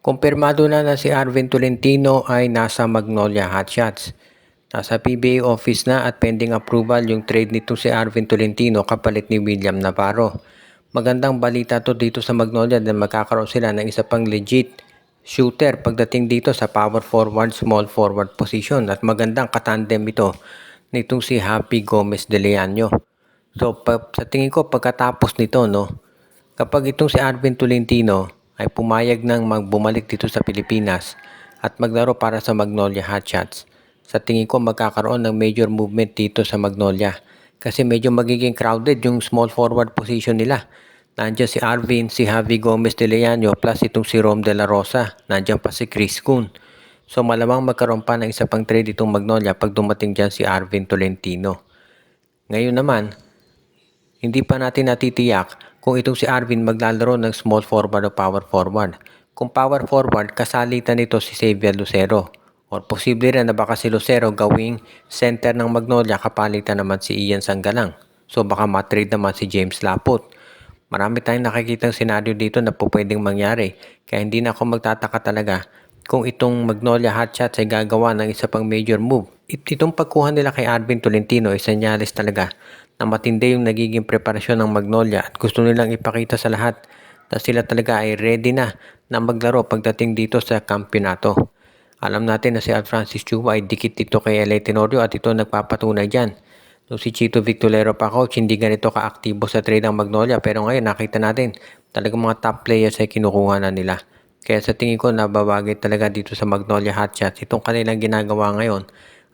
Kumpirmado na si Arvin Tolentino ay nasa Magnolia Hotshots. Nasa PBA office na at pending approval yung trade nito si Arvin Tolentino kapalit ni William Navarro. Magandang balita to dito sa Magnolia dahil magkakaroon sila ng isa pang legit shooter pagdating dito sa power forward, small forward position at magandang katandem ito nitong si Happy Gomez de Leano. So sa tingin ko pagkatapos nito kapag itong si Arvin Tolentino ay pumayag ng bumalik dito sa Pilipinas at maglaro para sa Magnolia Hotshots, sa tingin ko magkakaroon ng major movement dito sa Magnolia kasi medyo magiging crowded yung small forward position nila. Nandiyan si Arvin, si Javi Gomez de Leano plus itong si Rom de la Rosa, nandiyan pa si Chris Kun. So malamang magkaroon pa ng isa pang trade itong Magnolia pag dumating dyan si Arvin Tolentino. Ngayon naman, hindi pa natin natitiyak kung itong si Arvin maglalaro ng small forward o power forward. Kung power forward, kasalitan nito si Xavier Lucero. O posible rin na baka si Lucero gawing center ng Magnolia kapalitan naman si Ian Sanggalang. So baka matrade naman si James Laput. Marami tayong nakikitang senaryo dito na pwedeng mangyari. Kaya hindi na ako magtataka talaga kung itong Magnolia Hotshots ay gagawa ng isa pang major move. Itong pagkuha nila kay Arvin Tolentino ay senyales talaga na matindi yung nagiging preparasyon ng Magnolia at gusto nilang ipakita sa lahat na sila talaga ay ready na maglaro pagdating dito sa kampyonato. Alam natin na si Francis Chua ay dikit dito kay LA Tenorio at ito nagpapatunay dyan. Nung si Chito Victorero pa coach, hindi ganito kaaktibo sa trade ng Magnolia pero ngayon nakita natin talagang mga top players ay kinukuha na nila. Kaya sa tingin ko nababagay talaga dito sa Magnolia Hotshots itong kanilang ginagawa ngayon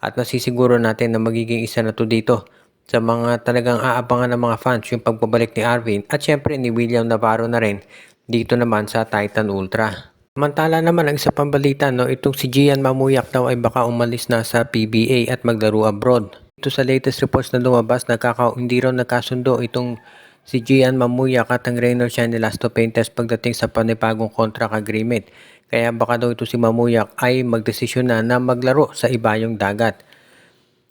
at nasisiguro natin na magiging isa na to dito sa mga talagang aabangan ng mga fans yung pagbabalik ni Arvin at syempre ni William Navarro na rin dito naman sa Titan Ultra. Samantala naman ang isa pang balita itong si Gian Mamuyak daw ay baka umalis na sa PBA at maglaro abroad. Ito sa latest reports na lumabas hindi raw nagkasundo itong si Gian Mamuyak at ang Reynolds Shine Elasto Painters pagdating sa panibagong contract agreement. Kaya baka daw ito si Mamuyak ay magdesisyon na maglaro sa ibayong dagat.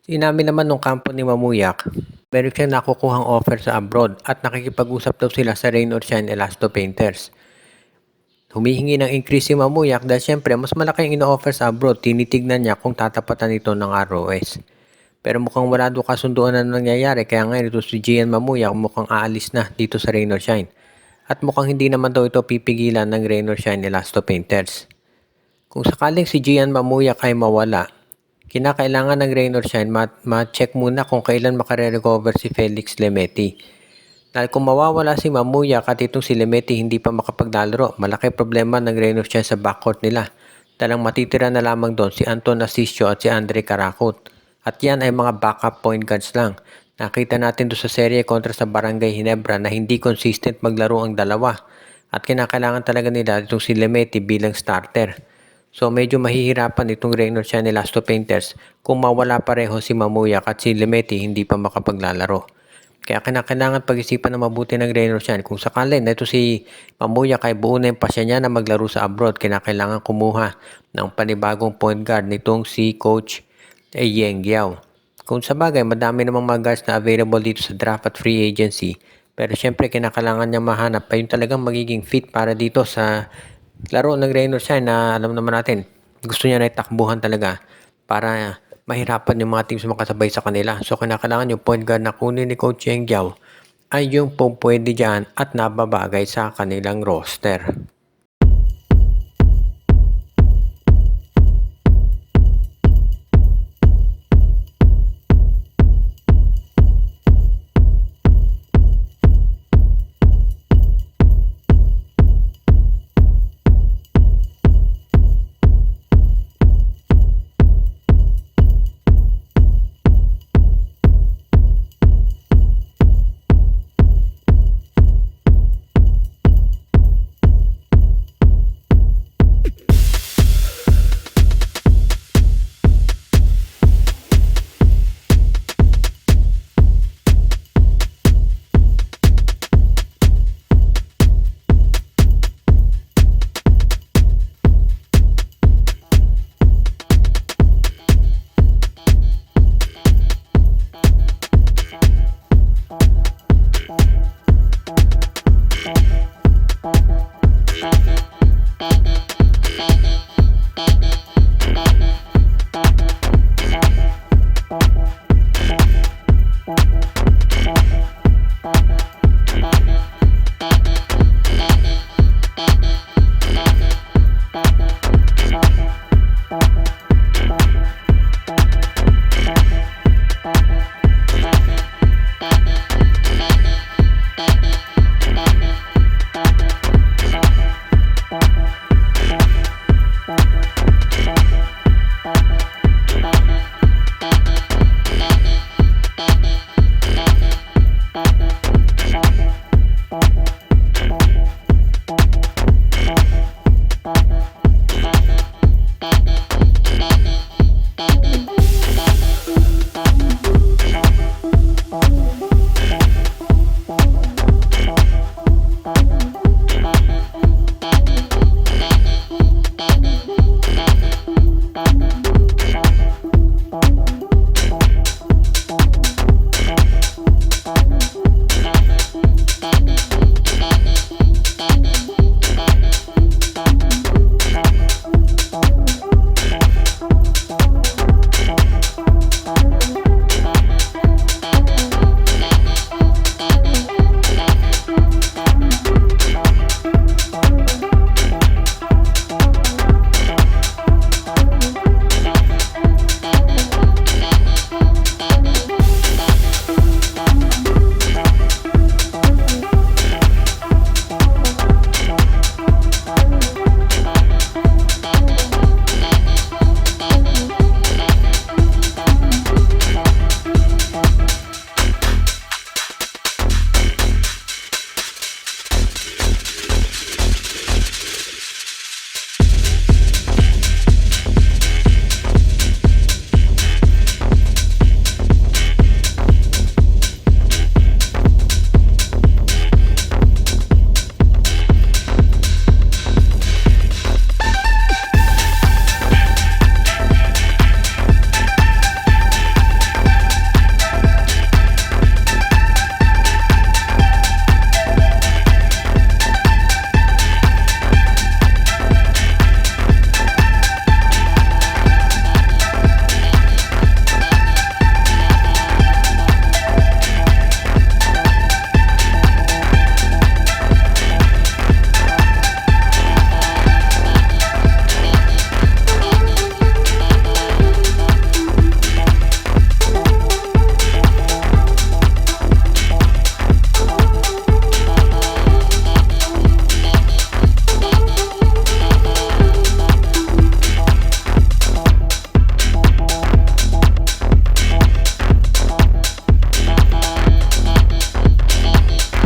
Inamin naman nung kampo ni Mamuyak, meron siyang nakukuhang offer sa abroad at nakikipag-usap daw sila sa Rain or Shine Elasto Painters. Humihingi ng increase si Mamuyak dahil syempre mas malaki ang ino-offer sa abroad, tinitignan niya kung tatapatan ito ng ROS. Pero mukhang wala doon kasunduan na nangyayari kaya ngayon ito si Gian Mamuyak mukhang aalis na dito sa Rain or Shine. At mukhang hindi naman daw ito pipigilan ng Rain or Shine Elasto Painters. Kung sakaling si Gian Mamuyak ay mawala, kinakailangan ng Rain or Shine ma-check muna kung kailan makare-recover si Felix Lemeti. Dahil kung mawawala si Mamuyak at itong si Lemeti hindi pa makapaglalaro, malaki problema ng Rain or Shine sa backcourt nila. Dalang matitira na lamang doon si Anton Asisio at si Andre Karakot. At yan ay mga backup point guards lang. Nakita natin doon sa serye kontra sa Barangay Ginebra na hindi consistent maglaro ang dalawa. At kinakailangan talaga nila itong si Lemeti bilang starter. So medyo mahihirapan itong Rain or Shine Elasto Painters kung mawala pareho si Mamuyak at si Lemeti hindi pa makapaglalaro. Kaya kinakailangan pag-isipan na mabuti ng Rain or Shine. Kung sakali na ito si Mamuyak ay buo na yung pasya niya na maglaro sa abroad, kinakailangan kumuha ng panibagong point guard nitong si Coach Yeng Giao. Kung sa bagay, madami namang mga guards na available dito sa draft at free agency. Pero syempre kinakailangan niya mahanap pa yung talagang magiging fit para dito sa laro ng Rain or Shine na alam naman natin, gusto niya na itakbuhan talaga para mahirapan yung mga teams makasabay sa kanila. So kinakailangan yung point guard na kunin ni Coach Yeng Giao ay yung pwede dyan at nababagay sa kanilang roster.